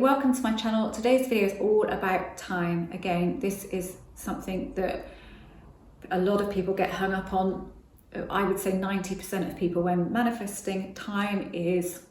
welcome to my channel. Today's video is all about time. Again, this is something that a lot of people get hung up on. I would say 90% of people when manifesting, time is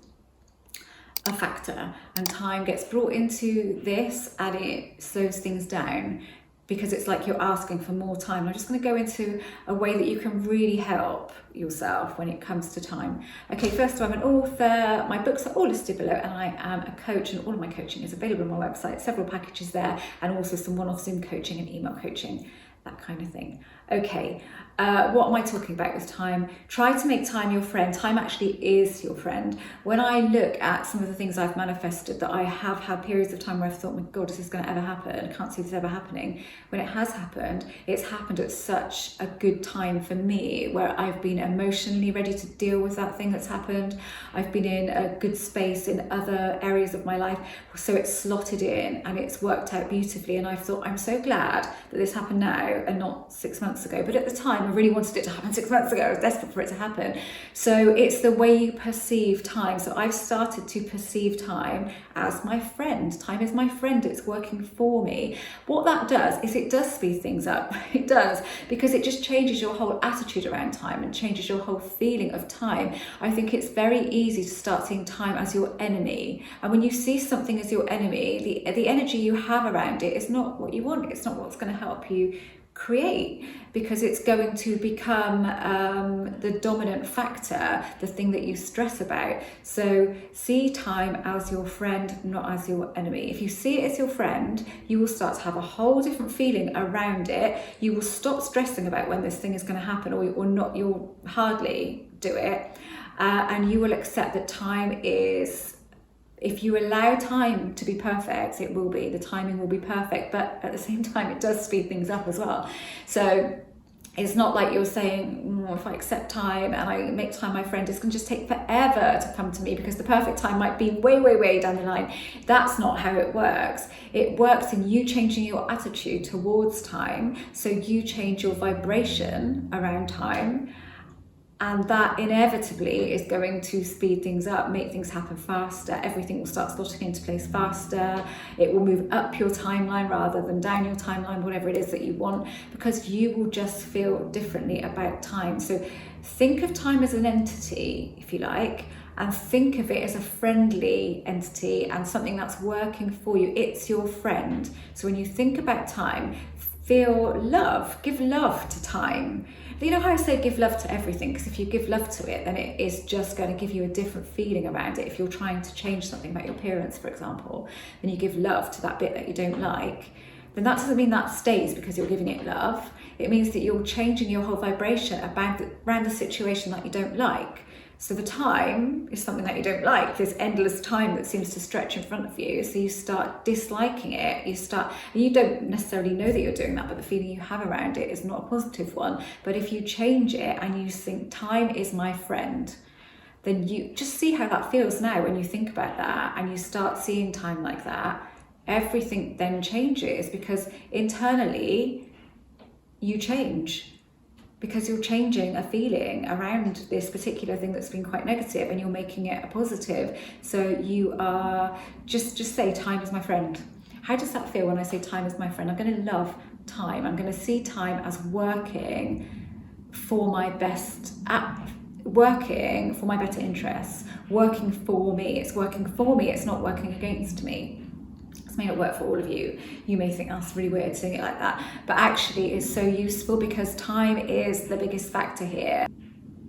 a factor, and time gets brought into this and it slows things down because it's like you're asking for more time. I'm just going to go into a way that you can really help yourself when it comes to time. Okay, first of all, I'm an author. My books are all listed below, and I am a coach, and all of my coaching is available on my website. Several packages there, and also some one-off Zoom coaching and email coaching, that kind of thing. Okay, what am I talking about with time? Try to make time your friend. Time actually is your friend. When I look at some of the things I've manifested, that I have had periods of time where I've thought, my God, is this going to ever happen? I can't see this ever happening. When it has happened, it's happened at such a good time for me, where I've been emotionally ready to deal with that thing that's happened. I've been in a good space in other areas of my life, so it's slotted in and it's worked out beautifully. And I've thought, I'm so glad that this happened now and not 6 months ago. But at the time, I really wanted it to happen 6 months ago. I was desperate for it to happen. So it's the way you perceive time. So I've started to perceive time as my friend. Time is my friend. It's working for me. What that does is it does speed things up. It does, because it just changes your whole attitude around time and changes your whole feeling of time. I think it's very easy to start seeing time as your enemy. And when you see something as your enemy, the energy you have around it is not what you want. It's not what's going to help you create, because it's going to become the dominant factor, the thing that you stress about. So see time as your friend, not as your enemy. If you see it as your friend, you will start to have a whole different feeling around it. You will stop stressing about when this thing is going to happen, or not. You'll hardly do it, and you will accept that time is, if you allow time to be perfect, it will be. The timing will be perfect, but at the same time, it does speed things up as well. So it's not like you're saying, if I accept time and I make time my friend, it's going to just take forever to come to me because the perfect time might be way, way, way down the line. That's not how it works. It works in you changing your attitude towards time. So you change your vibration around time, and that inevitably is going to speed things up, make things happen faster. Everything will start slotting into place faster. It will move up your timeline rather than down your timeline, whatever it is that you want, because you will just feel differently about time. So think of time as an entity, if you like, and think of it as a friendly entity and something that's working for you. It's your friend. So when you think about time, feel love, give love to time. You know how I say give love to everything? Because if you give love to it, then it is just going to give you a different feeling around it. If you're trying to change something about your appearance, for example, and you give love to that bit that you don't like, then that doesn't mean that stays because you're giving it love. It means that you're changing your whole vibration around the situation that you don't like. So the time is something that you don't like. There's endless time that seems to stretch in front of you. So you start disliking it. And you don't necessarily know that you're doing that, but the feeling you have around it is not a positive one. But if you change it and you think time is my friend, then you just see how that feels now when you think about that and you start seeing time like that. Everything then changes, because internally you change. Because you're changing a feeling around this particular thing that's been quite negative, and you're making it a positive. So you are just say time is my friend. How does that feel when I say time is my friend? I'm going to love time. I'm going to see time as working for my best, working for my better interests, working for me. It's working for me. It's not working against me. May not work for all of you. You may think that's really weird saying it like that, but actually it's so useful, because time is the biggest factor here.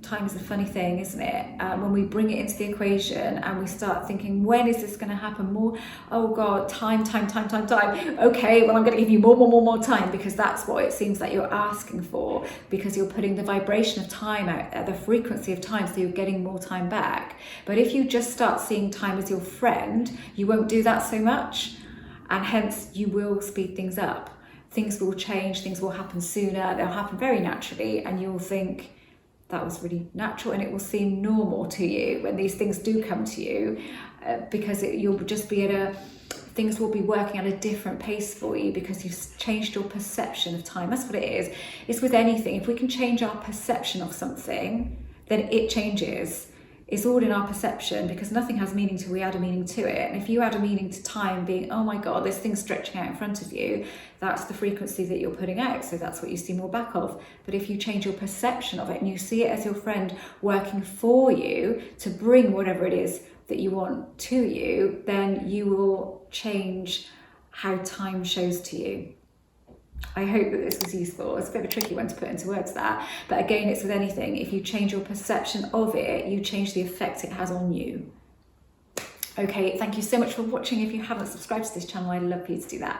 Time is a funny thing, isn't it? When we bring it into the equation and we start thinking, when is this going to happen? More, oh God, time. Okay, well, I'm going to give you more time, because that's what it seems like you're asking for, because you're putting the vibration of time out there, the frequency of time, so you're getting more time back. But if you just start seeing time as your friend, you won't do that so much. And hence you will speed things up. Things will change, things will happen sooner, they'll happen very naturally, and you'll think that was really natural, and it will seem normal to you when these things do come to you, because you'll just be things will be working at a different pace for you, because you've changed your perception of time. That's what it is. It's with anything. If we can change our perception of something, then it changes. it's all in our perception, because nothing has meaning till we add a meaning to it. And if you add a meaning to time being, oh my God, this thing's stretching out in front of you, that's the frequency that you're putting out. So that's what you see more back of. But if you change your perception of it and you see it as your friend working for you to bring whatever it is that you want to you, then you will change how time shows to you. I hope that this was useful. It's a bit of a tricky one to put into words, that, but again, it's with anything. If you change your perception of it, you change the effect it has on you. Okay, thank you so much for watching. If you haven't subscribed to this channel, I'd love for you to do that.